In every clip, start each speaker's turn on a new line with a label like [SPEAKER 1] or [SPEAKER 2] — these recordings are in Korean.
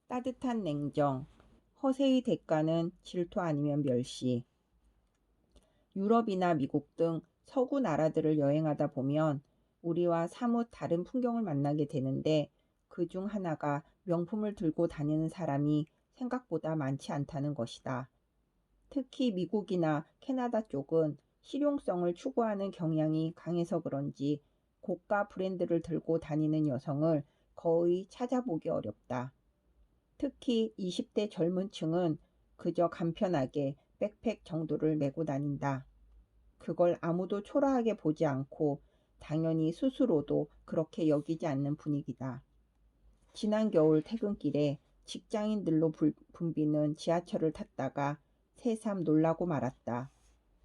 [SPEAKER 1] 따뜻한 냉정, 허세의 대가는 질투 아니면 멸시. 유럽이나 미국 등 서구 나라들을 여행하다 보면 우리와 사뭇 다른 풍경을 만나게 되는데, 그 중 하나가 명품을 들고 다니는 사람이 생각보다 많지 않다는 것이다. 특히 미국이나 캐나다 쪽은 실용성을 추구하는 경향이 강해서 그런지 고가 브랜드를 들고 다니는 여성을 거의 찾아보기 어렵다. 특히 20대 젊은 층은 그저 간편하게 백팩 정도를 메고 다닌다. 그걸 아무도 초라하게 보지 않고 당연히 스스로도 그렇게 여기지 않는 분위기다. 지난 겨울 퇴근길에 직장인들로 붐비는 지하철을 탔다가 새삼 놀라고 말았다.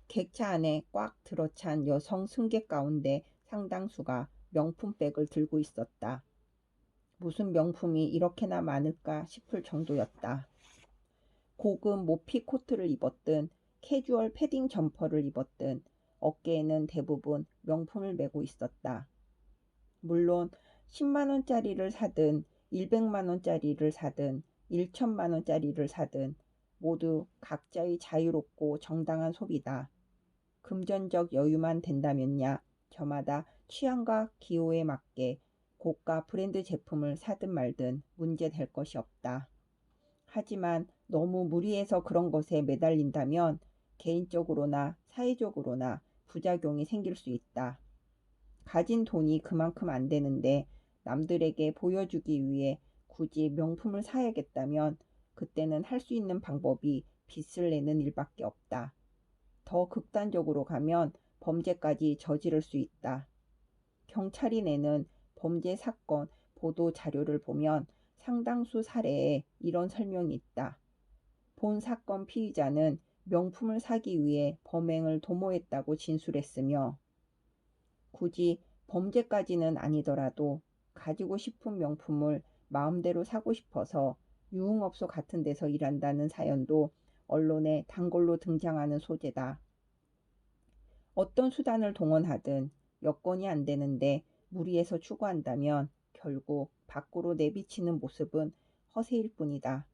[SPEAKER 1] 객차 안에 꽉 들어찬 여성 승객 가운데 상당수가 명품백을 들고 있었다. 무슨 명품이 이렇게나 많을까 싶을 정도였다. 고급 모피 코트를 입었든 캐주얼 패딩 점퍼를 입었든 어깨에는 대부분 명품을 메고 있었다. 물론 10만 원짜리를 사든 100만 원짜리를 사든 1천만 원짜리를 사든 모두 각자의 자유롭고 정당한 소비다. 금전적 여유만 된다면야 저마다 취향과 기호에 맞게 고가 브랜드 제품을 사든 말든 문제될 것이 없다. 하지만 너무 무리해서 그런 것에 매달린다면 개인적으로나 사회적으로나 부작용이 생길 수 있다. 가진 돈이 그만큼 안 되는데 남들에게 보여주기 위해 굳이 명품을 사야겠다면 그때는 할 수 있는 방법이 빚을 내는 일밖에 없다. 더 극단적으로 가면 범죄까지 저지를 수 있다. 경찰이 내는 범죄 사건 보도 자료를 보면 상당수 사례에 이런 설명이 있다. 본 사건 피의자는 명품을 사기 위해 범행을 도모했다고 진술했으며, 굳이 범죄까지는 아니더라도 가지고 싶은 명품을 마음대로 사고 싶어서 유흥업소 같은 데서 일한다는 사연도 언론에 단골로 등장하는 소재다. 어떤 수단을 동원하든 여건이 안 되는데 무리해서 추구한다면 결국 밖으로 내비치는 모습은 허세일 뿐이다.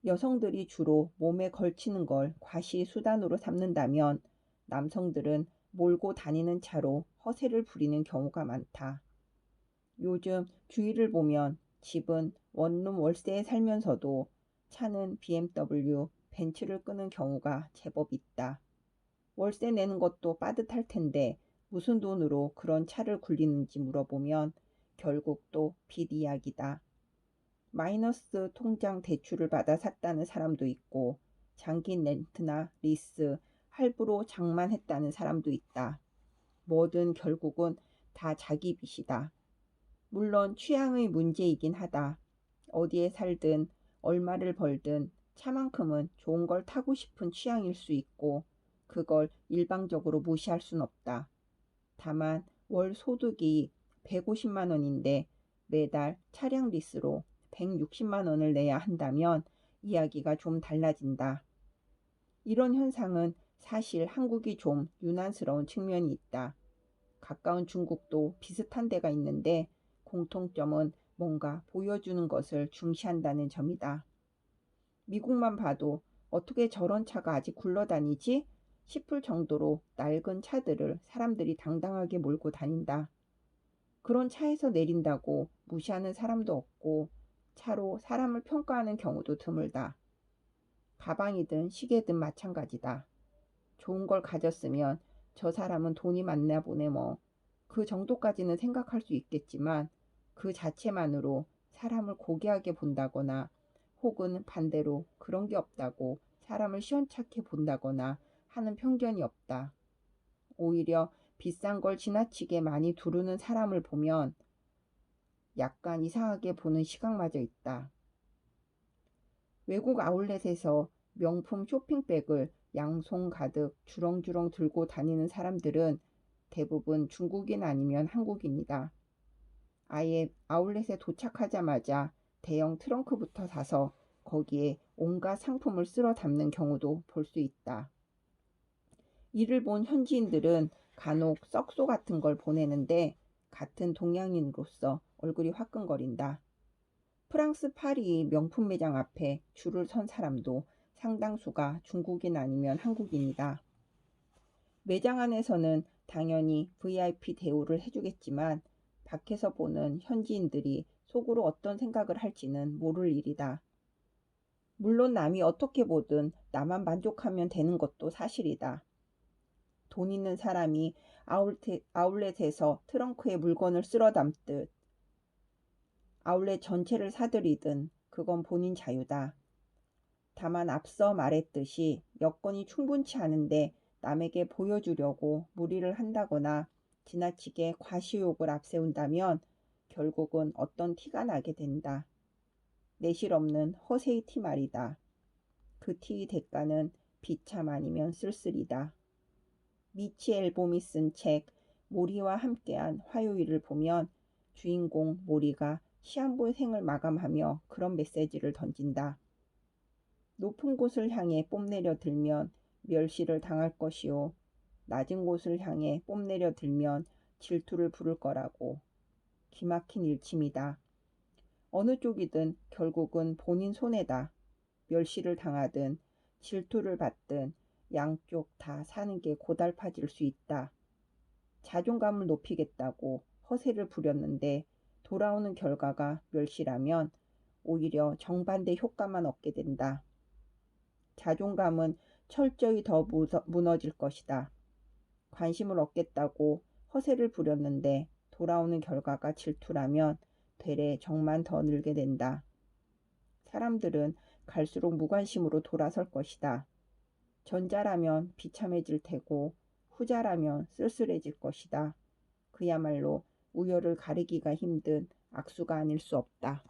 [SPEAKER 1] 여성들이 주로 몸에 걸치는 걸 과시 수단으로 삼는다면 남성들은 몰고 다니는 차로 허세를 부리는 경우가 많다. 요즘 주위를 보면 집은 원룸 월세에 살면서도 차는 BMW, 벤츠를 끄는 경우가 제법 있다. 월세 내는 것도 빠듯할 텐데 무슨 돈으로 그런 차를 굴리는지 물어보면 결국 또 빚 이야기다. 마이너스 통장 대출을 받아 샀다는 사람도 있고 장기 렌트나 리스, 할부로 장만했다는 사람도 있다. 뭐든 결국은 다 자기 빚이다. 물론 취향의 문제이긴 하다. 어디에 살든 얼마를 벌든 차만큼은 좋은 걸 타고 싶은 취향일 수 있고 그걸 일방적으로 무시할 순 없다. 다만 월 소득이 150만 원인데 매달 차량 리스로 160만 원을 내야 한다면 이야기가 좀 달라진다. 이런 현상은 사실 한국이 좀 유난스러운 측면이 있다. 가까운 중국도 비슷한 데가 있는데 공통점은 뭔가 보여주는 것을 중시한다는 점이다. 미국만 봐도 어떻게 저런 차가 아직 굴러다니지? 싶을 정도로 낡은 차들을 사람들이 당당하게 몰고 다닌다. 그런 차에서 내린다고 무시하는 사람도 없고 차로 사람을 평가하는 경우도 드물다. 가방이든 시계든 마찬가지다. 좋은 걸 가졌으면 저 사람은 돈이 많나 보네 뭐. 그 정도까지는 생각할 수 있겠지만 그 자체만으로 사람을 고귀하게 본다거나 혹은 반대로 그런 게 없다고 사람을 시원찮게 본다거나 하는 편견이 없다. 오히려 비싼 걸 지나치게 많이 두르는 사람을 보면 약간 이상하게 보는 시각마저 있다. 외국 아울렛에서 명품 쇼핑백을 양손 가득 주렁주렁 들고 다니는 사람들은 대부분 중국인 아니면 한국인이다. 아예 아울렛에 도착하자마자 대형 트렁크부터 사서 거기에 온갖 상품을 쓸어 담는 경우도 볼 수 있다. 이를 본 현지인들은 간혹 썩소 같은 걸 보내는데 같은 동양인으로서 얼굴이 화끈거린다. 프랑스 파리 명품 매장 앞에 줄을 선 사람도 상당수가 중국인 아니면 한국인이다. 매장 안에서는 당연히 VIP 대우를 해주겠지만 밖에서 보는 현지인들이 속으로 어떤 생각을 할지는 모를 일이다. 물론 남이 어떻게 보든 나만 만족하면 되는 것도 사실이다. 돈 있는 사람이 아울렛에서 트렁크에 물건을 쓸어 담듯 아울렛 전체를 사들이든 그건 본인 자유다. 다만 앞서 말했듯이 여건이 충분치 않은데 남에게 보여주려고 무리를 한다거나 지나치게 과시욕을 앞세운다면 결국은 어떤 티가 나게 된다. 내실 없는 허세의 티 말이다. 그 티의 대가는 비참 아니면 쓸쓸이다. 미치 앨범이 쓴 책 모리와 함께한 화요일을 보면 주인공 모리가 시한부 생을 마감하며 그런 메시지를 던진다. 높은 곳을 향해 뽐내려 들면 멸시를 당할 것이요. 낮은 곳을 향해 뽐내려 들면 질투를 부를 거라고. 기막힌 일침이다. 어느 쪽이든 결국은 본인 손해다. 멸시를 당하든 질투를 받든 양쪽 다 사는 게 고달파질 수 있다. 자존감을 높이겠다고 허세를 부렸는데 돌아오는 결과가 멸시라면 오히려 정반대 효과만 얻게 된다. 자존감은 철저히 더 무너질 것이다. 관심을 얻겠다고 허세를 부렸는데 돌아오는 결과가 질투라면 되레 정만 더 늘게 된다. 사람들은 갈수록 무관심으로 돌아설 것이다. 전자라면 비참해질 테고 후자라면 쓸쓸해질 것이다. 그야말로 우열을 가리기가 힘든 악수가 아닐 수 없다.